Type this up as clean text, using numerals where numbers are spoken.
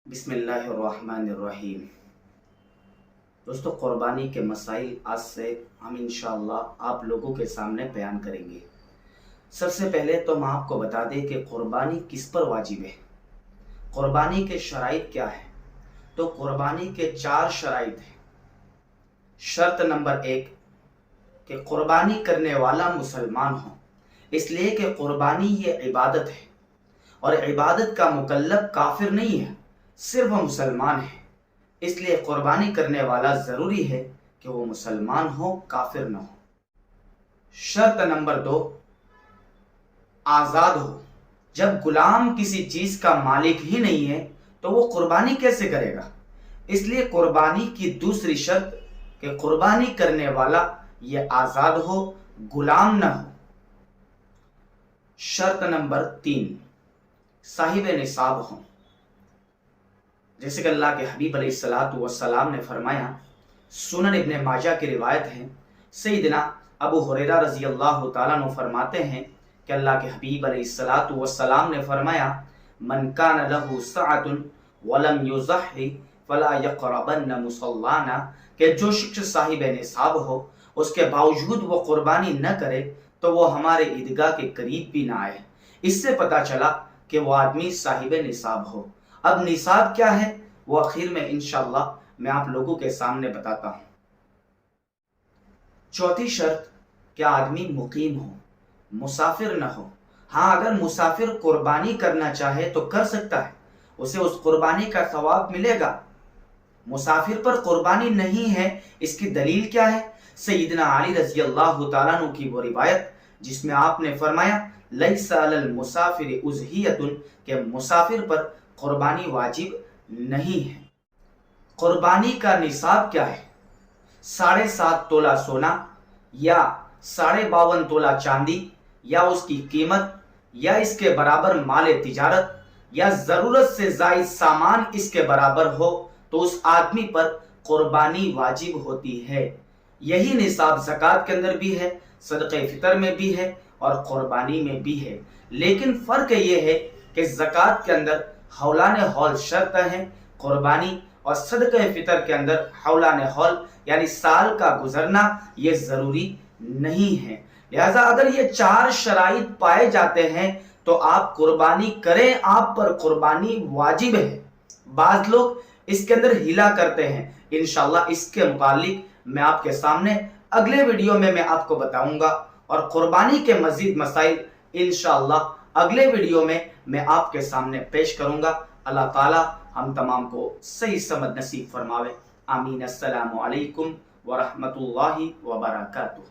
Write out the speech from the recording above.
بسم اللہ الرحمن الرحیم۔ دوستو، قربانی کے مسائل آج سے ہم انشاءاللہ آپ لوگوں کے سامنے بیان کریں گے۔ سب سے پہلے تو ہم آپ کو بتا دیں کہ قربانی کس پر واجب ہے، قربانی کے شرائط کیا ہے۔ تو قربانی کے 4 شرائط ہیں۔ شرط نمبر 1 کہ قربانی کرنے والا مسلمان ہو، اس لیے کہ قربانی یہ عبادت ہے اور عبادت کا مکلف کافر نہیں ہے، صرف مسلمان ہے۔ اس لیے قربانی کرنے والا ضروری ہے کہ وہ مسلمان ہو، کافر نہ ہو۔ شرط نمبر 2 آزاد ہو۔ جب غلام کسی چیز کا مالک ہی نہیں ہے تو وہ قربانی کیسے کرے گا؟ اس لیے قربانی کی دوسری شرط کہ قربانی کرنے والا یہ آزاد ہو، غلام نہ ہو۔ شرط نمبر 3 صاحب نصاب ہو۔ جیسے کہ اللہ کے حبیب علیہ السلام نے فرمایا، سنن ابن ماجہ کی روایت ہے، سیدنا ابو ہریرہ رضی اللہ تعالیٰ عنہ فرماتے ہیں کہ اللہ کے حبیب علیہ السلام نے فرمایا، من کان لہ سعۃ ولم یضحی فلا یقربن مصلانا، کہ جو شخص صاحب نصاب ہو، اس کے باوجود وہ قربانی نہ کرے تو وہ ہمارے عیدگاہ کے قریب بھی نہ آئے۔ اس سے پتہ چلا کہ وہ آدمی صاحب نصاب ہو۔ اب نصاب کیا ہے وہ آخر میں انشاءاللہ میں آپ لوگوں کے سامنے بتاتا ہوں۔ چوتھی شرط کہ آدمی مقیم ہو، مسافر نہ ہو۔ ہاں، اگر مسافر قربانی کرنا چاہے تو کر سکتا ہے، اسے اس قربانی کا ثواب ملے گا۔ مسافر پر قربانی نہیں ہے، اس کی دلیل کیا ہے؟ سیدنا علی رضی اللہ تعالیٰ عنہ کی وہ روایت جس میں آپ نے فرمایا، لیس علی المسافر اضحیۃ، کہ مسافر پر قربانی واجب نہیں ہے۔ قربانی کا نصاب کیا ہے؟ 7.5 تولہ سونا یا 52.5 تولہ چاندی، یا اس کی قیمت، یا اس کے برابر مال تجارت، یا ضرورت سے زائد سامان اس کے برابر ہو تو اس آدمی پر قربانی واجب ہوتی ہے۔ یہی نصاب زکوٰۃ کے اندر بھی ہے، صدقہ فطر میں بھی ہے اور قربانی میں بھی ہے۔ لیکن فرق یہ ہے کہ زکوٰۃ کے اندر حولان حول شرط ہے، قربانی اور صدقہ فطر کے اندر حولان حول یعنی سال کا گزرنا یہ ضروری نہیں ہے۔ لہذا اگر یہ 4 شرائط پائے جاتے ہیں تو آپ قربانی کریں، آپ پر قربانی واجب ہے۔ بعض لوگ اس کے اندر ہیلا کرتے ہیں، انشاءاللہ اس کے متعلق میں آپ کے سامنے اگلے ویڈیو میں آپ کو بتاؤں گا، اور قربانی کے مزید مسائل انشاءاللہ اگلے ویڈیو میں آپ کے سامنے پیش کروں گا۔ اللہ تعالی ہم تمام کو صحیح سمجھ نصیب فرماوے، آمین۔ السلام علیکم ورحمۃ اللہ وبرکاتہ۔